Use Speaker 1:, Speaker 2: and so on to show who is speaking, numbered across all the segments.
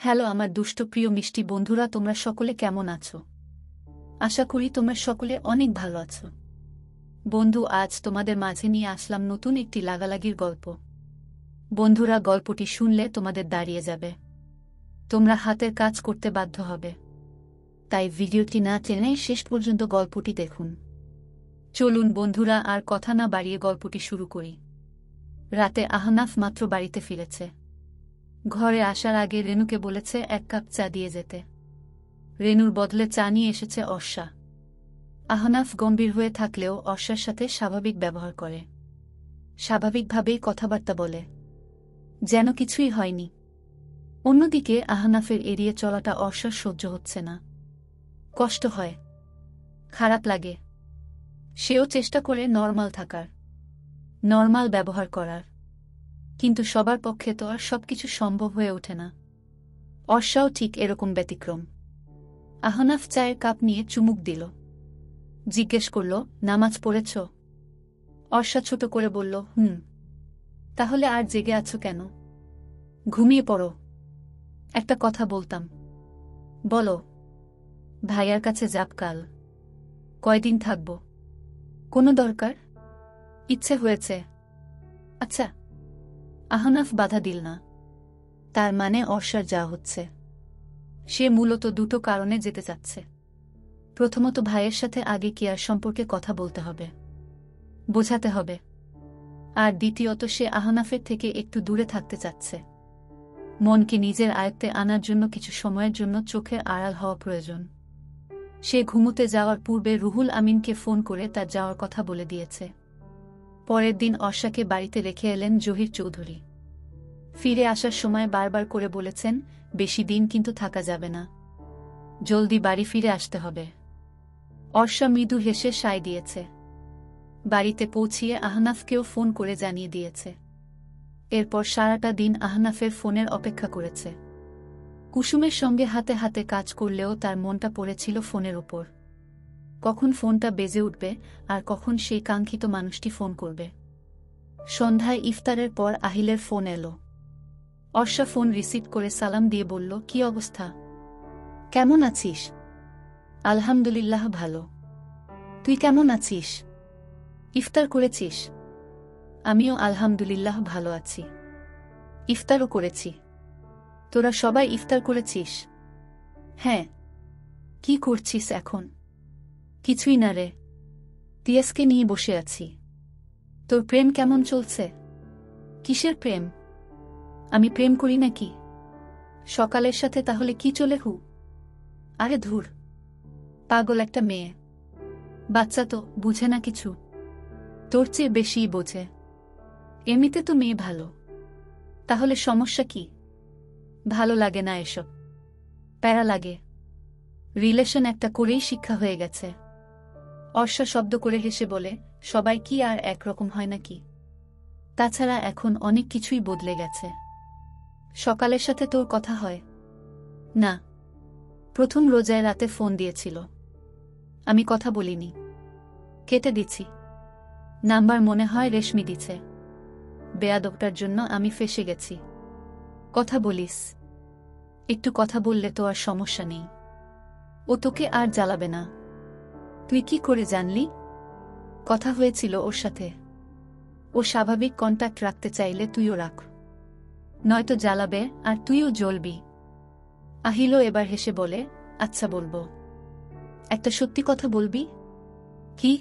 Speaker 1: Hello আমার দুষ্ট প্রিয় মিষ্টি বন্ধুরা, তোমরা সকলে কেমন আছো? আশা করি তোমরা সকলে অনেক ভালো আছো। বন্ধু, আজ তোমাদের মাঝে নিয়ে আসলাম নতুন একটি লাগালাগির গল্প। বন্ধুরা, গল্পটি শুনলে তোমাদের দাঁড়িয়ে যাবে, তোমরা হাতের কাজ করতে বাধ্য হবে। তাই ভিডিওটি না টেনে শেষ পর্যন্ত গল্পটি দেখুন। চলুন বন্ধুরা, আর কথা না বাড়িয়ে গল্পটি শুরু করি। রাতে আহনাফ মাত্র বাড়িতে ফিরেছে। ঘরে আসার আগে রেনুকে বলেছে এক কাপ চা দিয়ে যেতে। রেনুর বদলে চা নিয়ে এসেছে অর্ষা। আহনাফ গম্ভীর হয়ে থাকলেও অর্ষার সাথে স্বাভাবিক ব্যবহার করে, স্বাভাবিকভাবেই কথাবার্তা বলে, যেন কিছুই হয়নি। অন্যদিকে আহনাফের এড়িয়ে চলাটা অর্ষার সহ্য হচ্ছে না। কষ্ট হয়, খারাপ লাগে। সেও চেষ্টা করে নরমাল থাকার, নরমাল ব্যবহার করার, কিন্তু সবার পক্ষে তো আর সবকিছু সম্ভব হয়ে ওঠে না। অর্ষাও ঠিক এরকম ব্যতিক্রম। আহনাফ চায়ের কাপ নিয়ে চুমুক দিল, জিজ্ঞেস করল, নামাজ পড়েছ? অর্ষা ছোট করে বলল, তাহলে আর জেগে আছো কেন? ঘুমিয়ে পড়ো। একটা কথা বলতাম। বলো। ভাইয়ার কাছে যাব কাল। কয়দিন থাকব? কোনো দরকার? ইচ্ছে হয়েছে। আচ্ছা। আহনাফ বাধা দিল না। তার মানে অর্ষার যা হচ্ছে, সে মূলত দুটো কারণে যেতে চাচ্ছে। প্রথমত, ভাইয়ের সাথে আগে কেয়ার সম্পর্কে কথা বলতে হবে, বোঝাতে হবে। আর দ্বিতীয়ত, সে আহনাফের থেকে একটু দূরে থাকতে চাচ্ছে। মনকে নিজের আয়ত্তে আনার জন্য কিছু সময়ের জন্য চোখের আড়াল হওয়া প্রয়োজন। সে ঘুমোতে যাওয়ার পূর্বে রুহুল আমিনকে ফোন করে তার যাওয়ার কথা বলে দিয়েছে। পরের দিন অর্ষাকে বাড়িতে রেখে এলেন জহির চৌধুরী। ফিরে আসার সময় বারবার করে বলেছেন, বেশি দিন কিন্তু থাকা যাবে না, জলদি বাড়ি ফিরে আসতে হবে। অর্ষা মৃদু হেসে সায় দিয়েছে। বাড়িতে পৌঁছিয়ে আহনাফকেও ফোন করে জানিয়ে দিয়েছে। এরপর সারাটা দিন আহনাফের ফোনের অপেক্ষা করেছে। কুসুমের সঙ্গে হাতে হাতে কাজ করলেও তার মনটা পড়েছিল ফোনের উপর। কখন ফোনটা বেজে উঠবে আর কখন সেই কাঙ্ক্ষিত মানুষটি ফোন করবে। সন্ধ্যায় ইফতারের পর আহিলের ফোন এলো। অর্ষা ফোন রিসিভ করে সালাম দিয়ে বলল, কি অবস্থা? কেমন আছিস? আলহামদুলিল্লাহ ভালো। তুই কেমন আছিস? ইফতার করেছিস? আমিও আলহামদুলিল্লাহ ভালো আছি। ইফতারও করেছি। তোরা সবাই ইফতার করেছিস? হ্যাঁ। কি করছিস এখন? কিছুই না রে, তিয়াসকে নিয়ে বসে আছি। তোর প্রেম কেমন চলছে? কিসের প্রেম? আমি প্রেম করি নাকি? সকালের সাথে তাহলে কি চলে হু? আরে ধুর, পাগল একটা মেয়ে। বাচ্চা তো, বুঝে না কিছু। তোর চেয়ে বেশিই বোঝে। এমনিতে তো মেয়ে ভালো। তাহলে সমস্যা কি? ভালো লাগে না এসব, প্যারা লাগে। রিলেশন একটা করেই শিক্ষা হয়ে গেছে। অর্ষা শব্দ করে হেসে বলে, সবাই কি আর একরকম হয় নাকি? তাছাড়া এখন অনেক কিছুই বদলে গেছে। সকালের সাথে তোর কথা হয়? না। প্রথম রোজায় রাতে ফোন দিয়েছিল, আমি কথা বলিনি, কেটে দিছি। নাম্বার মনে হয় রেশমি দিছে। বেয়াদবটার জন্য আমি ফেঁসে গেছি। কথা বলিস, একটু কথা বললে তো আর সমস্যা নেই। ও তোকে আর জ্বালাবে না। তুই কি করে জানলি? কথা হয়েছিল ওর সাথে। ও স্বাভাবিক কন্টাক্ট রাখতে চাইলে তুইও রাখ, নয়তো জ্বালাবে আর তুইও জ্বলবি। আহিলও এবার হেসে বলে, আচ্ছা বলবো। একটা সত্যি কথা বলবি? কি?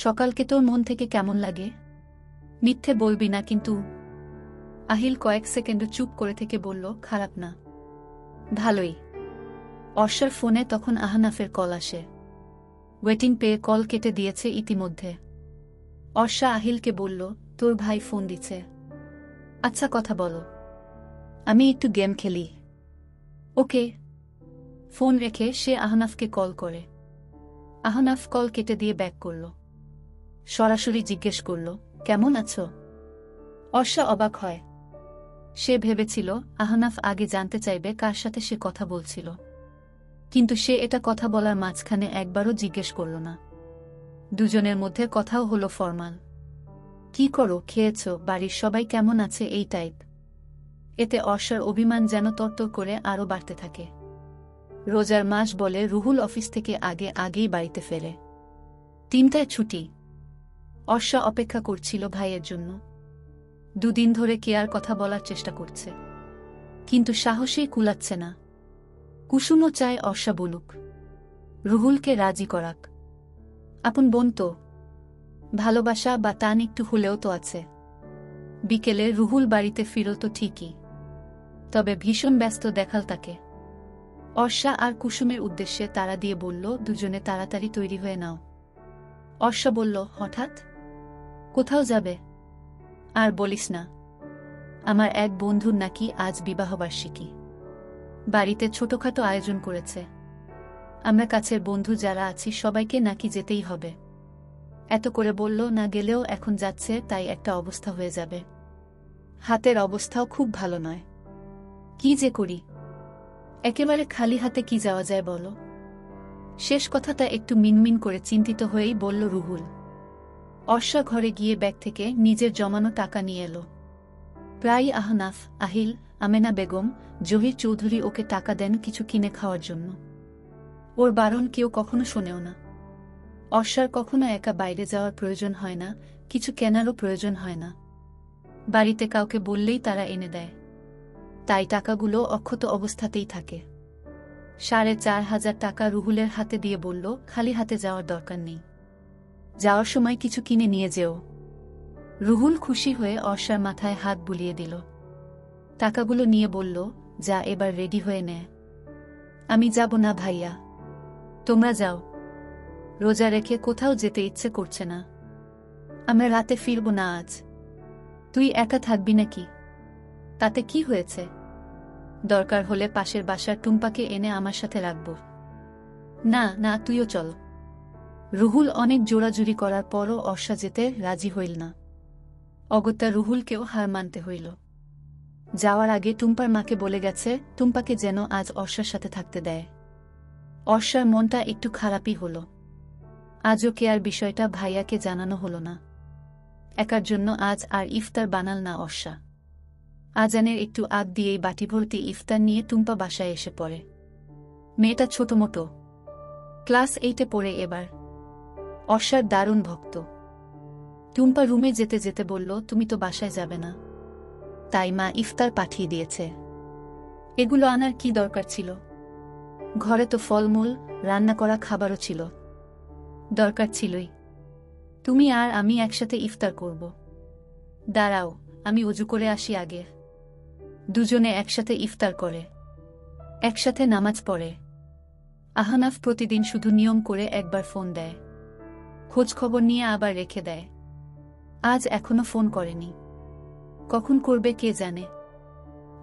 Speaker 1: সকালকে তোর মন থেকে কেমন লাগে? মিথ্যে বলবি না কিন্তু। আহিল কয়েক সেকেন্ড চুপ করে থেকে বলল, খারাপ না, ভালোই। অর্ষার ফোনে তখন আহনাফের কল আসে। ওয়েটিং পেয়ে কল কেটে দিয়েছে ইতিমধ্যে। অর্ষা আহিলকে বলল, তোর ভাই ফোন দিচ্ছে। আচ্ছা, কথা বলো, আমি একটু গেম খেলি। ওকে। ফোন রেখে সে আহনাফকে কল করে। আহনাফ কল কেটে দিয়ে ব্যাক করল। সরাসরি জিজ্ঞেস করল, কেমন আছো? অর্ষা অবাক হয়। সে ভেবেছিল আহনাফ আগে জানতে চাইবে কার সাথে সে কথা বলছিল, কিন্তু সে এটা কথা বলার মাঝখানে একবারও জিজ্ঞেস করল না। দুজনের মধ্যে কথাও হলো ফরমাল। কি করো, খেয়েছ, বাড়ির সবাই কেমন আছে, এই টাইপ। এতে অর্ষার অভিমান যেন তরতর করে আরও বাড়তে থাকে। রোজার মাস বলে রুহুল অফিস থেকে আগেই বাড়িতে ফেরে। 3টায় ছুটি। অর্ষা অপেক্ষা করছিল ভাইয়ের জন্য। 2 দিন ধরে কেয়ার কথা বলার চেষ্টা করছে, কিন্তু সাহসেই কুলাচ্ছে না। কুসুমও চায় অর্ষা বলুক, রুহুলকে রাজি করাক। আপন বোন তো, ভালোবাসা বা টান একটু হলেও তো আছে। বিকেলে রুহুল বাড়িতে ফিরল তো ঠিকই, তবে ভীষণ ব্যস্ত দেখাল তাকে। অর্ষা আর কুসুমের উদ্দেশ্যে তাড়া দিয়ে বলল, দুজনে তাড়াতাড়ি তৈরি হয়ে নাও। অর্ষা বলল, হঠাৎ? কোথাও যাবে? আর বলিস না, আমার এক বন্ধুর নাকি আজ বিবাহবার্ষিকী। বাড়িতে ছোটখাটো আয়োজন করেছে। আমরা কাছের বন্ধু যারা আছি সবাইকে নাকি যেতেই হবে। এত করে বলল, না গেলেও এখন যাচ্ছে তাই একটা অবস্থা হয়ে যাবে। হাতের অবস্থাও খুব ভালো নয়। কি যে করি, একেবারে খালি হাতে কি যাওয়া যায় বলো? শেষ কথাটা একটু মিনমিন করে চিন্তিত হয়েই বলল রুহুল। অর্ষা ঘরে গিয়ে ব্যাগ থেকে নিজের জমানো টাকা নিয়ে এলো। প্রায় আহনাফ, আহিল, আমেনা বেগম, জহির চৌধুরী ওকে টাকা দেন কিছু কিনে খাওয়ার জন্য। ওর বারণ কেউ কখনো শোনেও না। অর্ষার কখনো একা বাইরে যাওয়ার প্রয়োজন হয় না, কিছু কেনারও প্রয়োজন হয় না। বাড়িতে কাউকে বললেই তারা এনে দেয়। তাই টাকাগুলো অক্ষত অবস্থাতেই থাকে। 4,500 টাকা রুহুলের হাতে দিয়ে বলল, খালি হাতে যাওয়ার দরকার নেই, যাওয়ার সময় কিছু কিনে নিয়ে যেও। রুহুল খুশি হয়ে অর্ষার মাথায় হাত বুলিয়ে দিল। টাকাগুলো নিয়ে বলল, যা এবার রেডি হয়ে নে। আমি যাব না ভাইয়া, তোমরা যাও। রোজা রেখে কোথাও যেতে ইচ্ছে করছে না। আমরা রাতে ফিরব না আজ। তুই একা থাকবি নাকি? তাতে কি হয়েছে? দরকার হলে পাশের বাসার টুম্পাকে এনে আমার সাথে রাখব। না না, তুইও চল। রুহুল অনেক জোরাজুরি করার পরও অর্ষা যেতে রাজি হইল না। অগত্যা রুহুলকেও হার মানতে হইল। যাওয়ার আগে টুম্পার মাকে বলে গেছে টুম্পাকে যেন আজ অর্ষার সাথে থাকতে দেয়। অর্ষার মনটা একটু খারাপই হল। আজও কেয়ার বিষয়টা ভাইয়াকে জানানো হল না। একার জন্য আজ আর ইফতার বানাল না অর্ষা। আজানের একটু আগ দিয়েই বাটি ভর্তি ইফতার নিয়ে টুম্পা বাসায় এসে পড়ে। মেয়েটা ছোটমোটো, ক্লাস 8-এ পড়ে এবার। অর্ষার দারুণ ভক্ত। টুম্পা রুমে যেতে যেতে বলল, তুমি তো বাসায় যাবে না, তাই মা ইফতার পাঠিয়ে দিয়েছে। এগুলো আনার কি দরকার ছিল? ঘরে তো ফলমূল, রান্না করা খাবারও ছিল। দরকার ছিলই। তুমি আর আমি একসাথে ইফতার করব। দাঁড়াও, আমি অজু করে আসি আগে। দুজনে একসাথে ইফতার করে, একসাথে নামাজ পড়ে। আহনাফ প্রতিদিন শুধু নিয়ম করে একবার ফোন দেয়, খোঁজ খবর নিয়ে আবার রেখে দেয়। আজ এখনো ফোন করেনি। কখন করবে কে জানে।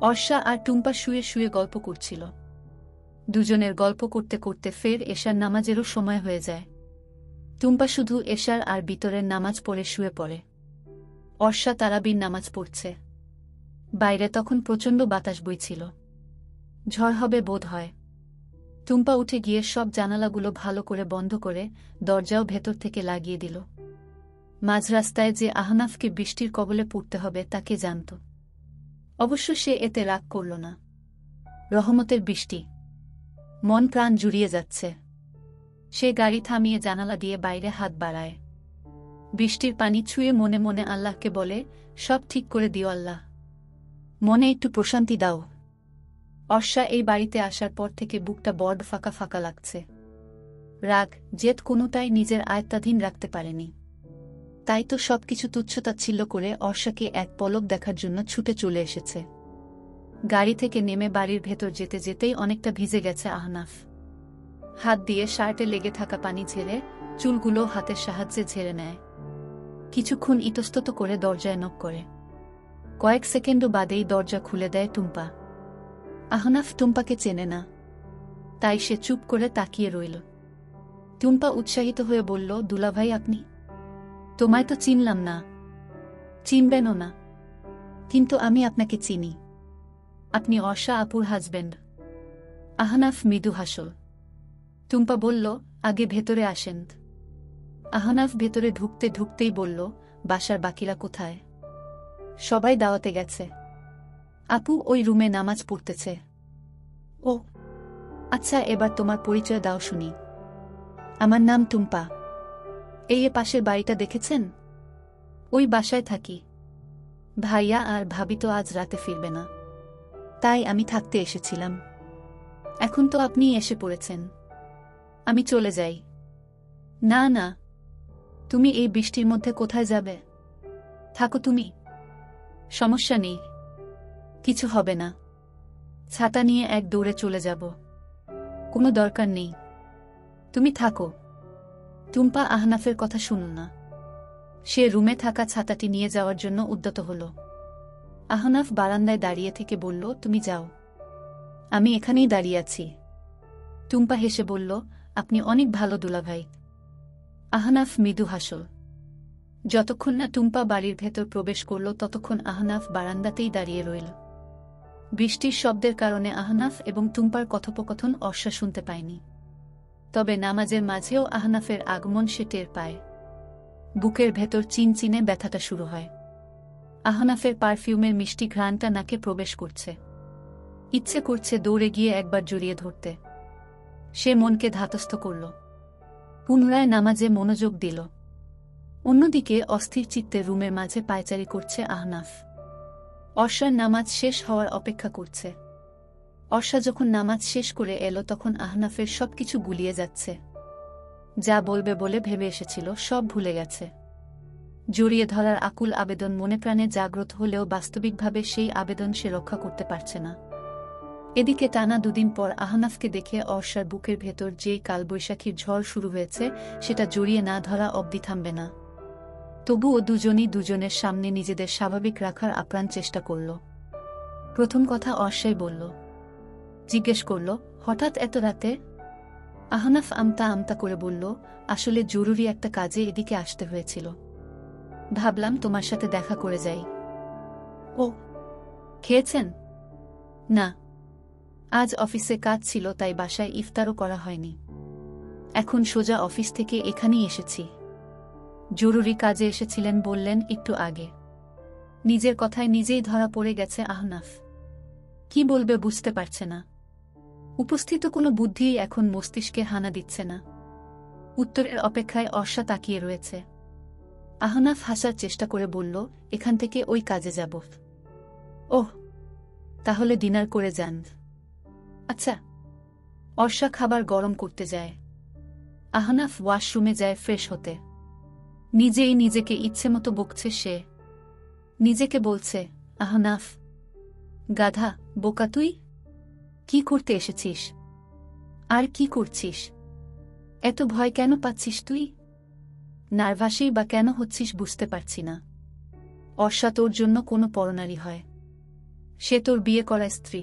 Speaker 1: অর্ষা আর টুম্পা শুয়ে শুয়ে গল্প করছিল। দুজনের গল্প করতে করতে ফের এশার নামাজেরও সময় হয়ে যায়। টুম্পা শুধু এশার আর বিতরের নামাজ পড়ে শুয়ে পড়ে। অর্ষা তারাবির নামাজ পড়ছে। বাইরে তখন প্রচণ্ড বাতাস বইছিল। ঝড় হবে বোধ হয়। টুম্পা উঠে গিয়ে সব জানালাগুলো ভালো করে বন্ধ করে দরজাও ভেতর থেকে লাগিয়ে দিল। মাঝ রাস্তায় যে আহনাফকে বৃষ্টির কবলে পড়তে হবে তাকে জানত। অবশ্য সে এতে রাগ করল না। রহমতের বৃষ্টি, মন প্রাণ জুড়িয়ে যাচ্ছে। সে গাড়ি থামিয়ে জানালা দিয়ে বাইরে হাত বাড়ায়। বৃষ্টির পানি ছুঁয়ে মনে মনে আল্লাহকে বলে, সব ঠিক করে দিও আল্লাহ, মনে একটু প্রশান্তি দাও। অর্ষা এই বাড়িতে আসার পর থেকে বুকটা বড্ড ফাঁকা ফাঁকা লাগছে। রাগ, জেদ কোনোটাই নিজের আয়ত্তাধীন রাখতে পারেনি। তাই তো সবকিছু তুচ্ছতাচ্ছিল্য করে অর্ষাকে এক পলক দেখার জন্য ছুটে চলে এসেছে। গাড়ি থেকে নেমে বাড়ির ভেতর যেতে যেতেই অনেকটা ভিজে গেছে আহনাফ। হাত দিয়ে শার্টে লেগে থাকা পানি ঝেড়ে চুলগুলো হাতের সাহায্যে ঝেড়ে নেয়। কিছুক্ষণ ইতস্তত করে দরজায় নক করে। কয়েক সেকেন্ডও বাদেই দরজা খুলে দেয় টুম্পা। আহনাফ টুম্পাকে চেনে না, তাই সে চুপ করে তাকিয়ে রইল। টুম্পা উৎসাহিত হয়ে বলল, দুলাভাই আপনি? তোমায় তো চিনলাম না। চিনবেনও না। কিন্তু আমি আপনাকে চিনি। আপনি অর্ষা আপুর হাজবেন্ড। আহনাফ মৃদু হাসল। টুম্পা বলল, আগে ভেতরে আসেন। আহনাফ ভেতরে ঢুকতে ঢুকতেই বলল, বাসার বাকিরা কোথায়? সবাই দাওয়াতে গেছে। আপু ওই রুমে নামাজ পড়তেছে। ও আচ্ছা, এবার তোমার পরিচয় দাও শুনি। আমার নাম টুম্পা। এই পাশের বাড়িটা দেখেছেন? ওই বাসায় থাকি। ভাইয়া আর ভাবি তো আজ রাতে ফিরবে না, তাই আমি থাকতে এসেছিলাম। এখন তো আপনি এসে পড়েছেন, আমি চলে যাই। না না, তুমি এই বৃষ্টির মধ্যে কোথায় যাবে? থাকো তুমি, সমস্যা নেই, কিছু হবে না। ছাতা নিয়ে এক দৌড়ে চলে যাব। কোনো দরকার নেই, তুমি থাকো। টুম্পা আহনাফের কথা শুনল না। সে রুমে থাকা ছাতাটি নিয়ে যাওয়ার জন্য উদ্যত হল। আহনাফ বারান্দায় দাঁড়িয়ে থেকে বলল, তুমি যাও, আমি এখানেই দাঁড়িয়ে আছি। টুম্পা হেসে বলল, আপনি অনেক ভালো দুলাভাই। আহনাফ মৃদু হাসল। যতক্ষণ না টুম্পা বাড়ির ভেতর প্রবেশ করল ততক্ষণ আহনাফ বারান্দাতেই দাঁড়িয়ে রইল। বৃষ্টির শব্দের কারণে আহনাফ এবং টুম্পার কথোপকথন অর্ষা শুনতে পায়নি। তবে নামাজের মাঝেও আহনাফের আগমন সে টের পায়। বুকের ভেতর চিনচিনে ব্যথাটা শুরু হয়। আহনাফের পারফিউমের মিষ্টি ঘ্রাণটা নাকে প্রবেশ করছে। ইচ্ছে করছে দৌড়ে গিয়ে একবার জড়িয়ে ধরতে। সে মনকে ধাতস্থ করল, পুনরায় নামাজে মনোযোগ দিল। অন্যদিকে অস্থির চিত্তে রুমের মাঝে পায়চারি করছে আহনাফ। অর্ষার নামাজ শেষ হওয়ার অপেক্ষা করছে। অর্ষা যখন নামাজ শেষ করে এলো তখন আহনাফের সবকিছু গুলিয়ে যাচ্ছে। যা বলবে বলে ভেবে এসেছিল সব ভুলে গেছে। জড়িয়ে ধরার আকুল আবেদন মনে প্রাণে জাগ্রত হলেও বাস্তবিকভাবে সেই আবেদন সে রক্ষা করতে পারছে না। এদিকে টানা দুদিন পর আহনাফকে দেখে অর্ষার বুকের ভেতর যেই কালবৈশাখীর ঝড় শুরু হয়েছে সেটা জড়িয়ে না ধরা অবধি থামবে না। তবুও দুজনই দুজনের সামনে নিজেদের স্বাভাবিক রাখার আপ্রাণ চেষ্টা করল। প্রথম কথা অর্ষাই বলল, জিজ্ঞেস করল, হঠাৎ এত রাতে? আহনাফ আমতা আমতা করে বলল, আসলে জরুরি একটা কাজে এদিকে আসতে হয়েছিল। ভাবলাম তোমার সাথে দেখা করে যাই। ও, খেয়েছেন? না, আজ অফিসে কাজ ছিল তাই বাসায় ইফতারও করা হয়নি। এখন সোজা অফিস থেকে এখানেই এসেছি। জরুরি কাজে এসেছিলেন বললেন একটু আগে। নিজের কথায় নিজেই ধরা পড়ে গেছে আহনাফ। কি বলবে বুঝতে পারছে না। উপস্থিত কোনো বুদ্ধিই এখন মস্তিষ্কে হানা দিচ্ছে না। উত্তরের অপেক্ষায় অর্ষা তাকিয়ে রয়েছে। আহনাফ হাসার চেষ্টা করে বলল, এখান থেকে ওই কাজে যাব। ওহ, তাহলে ডিনার করে যান। আচ্ছা। অর্ষা খাবার গরম করতে যায়। আহনাফ ওয়াশরুমে যায় ফ্রেশ হতে। নিজেই নিজেকে ইচ্ছেমতো বকছে সে। নিজেকে বলছে, আহনাফ গাধা, বোকা তুই! কি করতে এসেছিস? আর কি করছিস? এত ভয় কেন পাচ্ছিস তুই? নার্ভাসই বা কেন হচ্ছিস বুঝতে পারছি না। অর্ষা তোর জন্য কোনো পরনারী হয়? সে তোর বিয়ে করা স্ত্রী,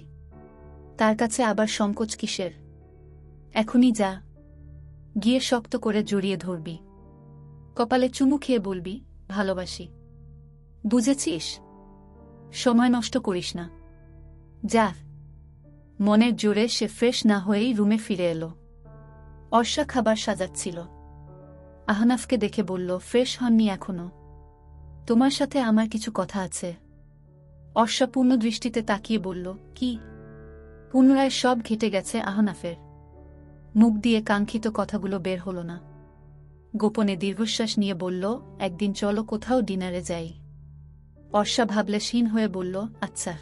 Speaker 1: তার কাছে আবার সংকোচ কিসের? এখনই যা, গিয়ে শক্ত করে জড়িয়ে ধরবি, কপালে চুমু খেয়ে বলবি ভালোবাসি। বুঝেছিস? সময় নষ্ট করিস না, যা। মনের জোরে সে ফ্রেশ না হয়েই রুমে ফিরে এলো। অর্ষা খাবার সাজাচ্ছিল। আহনাফকে দেখে বলল, ফ্রেশ হননি এখনো? তোমার সাথে আমার কিছু কথা আছে। অর্ষা পূর্ণ দৃষ্টিতে তাকিয়ে বলল, কি? পুনরায় সব ঘেটে গেছে আহনাফের। মুখ দিয়ে কাঙ্ক্ষিত কথাগুলো বের হল না। গোপনে দীর্ঘশ্বাস নিয়ে বলল, একদিন চলো কোথাও ডিনারে যাই। অর্ষা ভাবলেশহীন হয়ে বলল, আচ্ছা।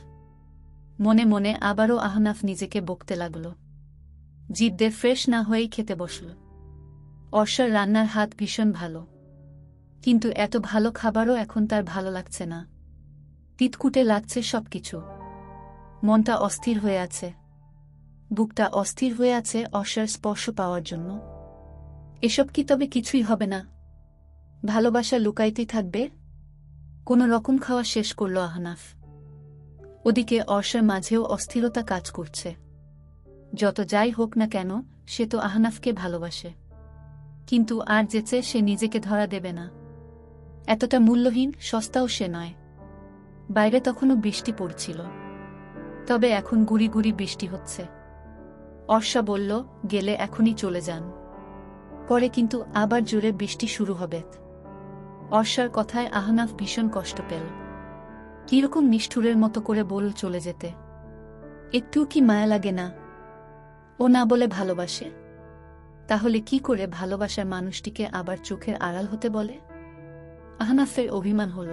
Speaker 1: মনে মনে আবারও আহনাফ নিজেকে বকতে লাগল। জিদ্দে ফ্রেশ না হয়েই খেতে বসল। অর্ষার রান্নার হাত ভীষণ ভালো, কিন্তু এত ভালো খাবারও এখন তার ভালো লাগছে না। তিতকুটে লাগছে সবকিছু। মনটা অস্থির হয়ে আছে, বুকটা অস্থির হয়ে আছে অর্ষার স্পর্শ পাওয়ার জন্য। এসব কি তবে কিছুই হবে না? ভালোবাসা লুকাইতেই থাকবে? কোনো রকম খাওয়া শেষ করল আহনাফ। ওদিকে অর্ষার মাঝেও অস্থিরতা কাজ করছে। যত যাই হোক না কেন, সে তো আহনাফকে ভালোবাসে, কিন্তু আর যেচে সে নিজেকে ধরা দেবে না। এতটা মূল্যহীন, সস্তাও সে নয়। বাইরে তখনও বৃষ্টি পড়ছিল, তবে এখন গুড়ি গুড়ি বৃষ্টি হচ্ছে। অর্ষা বলল, গেলে এখনই চলে যান, পরে কিন্তু আবার জোরে বৃষ্টি শুরু হবে। অর্ষার কথায় আহনাফ ভীষণ কষ্ট পেল। কিরকম নিষ্ঠুরের মতো করে বল চলে যেতে। একটু কি মায়া লাগে না? ও না বলে ভালোবাসে, তাহলে কি করে ভালোবাসার মানুষটিকে আবার চোখের আড়াল হতে বলে? আহনাফের অভিমান হল।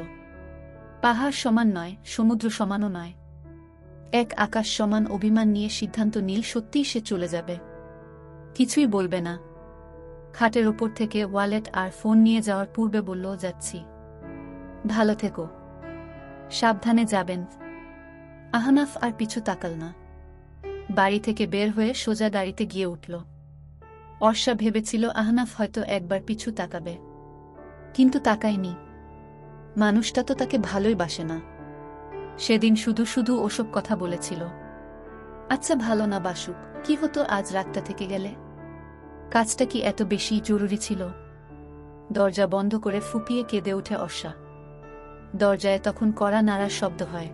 Speaker 1: পাহাড় সমান নয়, সমুদ্র সমানও নয়, এক আকাশ সমান অভিমান নিয়ে সিদ্ধান্ত নীল সত্যিই সে চলে যাবে, কিছুই বলবে না। খাটের ওপর থেকে ওয়ালেট আর ফোন নিয়ে যাওয়ার পূর্বে বলল, যাচ্ছি, ভালো থেকো, সাবধানে যাবেন। আহনাফ আর পিছু তাকাল না। বাড়ি থেকে বের হয়ে সোজা গাড়িতে গিয়ে উঠল। অর্ষা ভেবেছিল আহনাফ হয়তো একবার পিছু তাকাবে, কিন্তু তাকায়নি। মানুষটা তো তাকে ভালোই বাসে না। সেদিন শুধু শুধু ওসব কথা বলেছিল। আচ্ছা, ভালো না বাসুক, কি হতো আজ রাতটা থেকে গেলে? কাজটা কি এত বেশি জরুরি ছিল? দরজা বন্ধ করে ফুপিয়ে কেঁদে ওঠে অর্ষা। দরজায় তখন কড়া নাড়ার শব্দ হয়।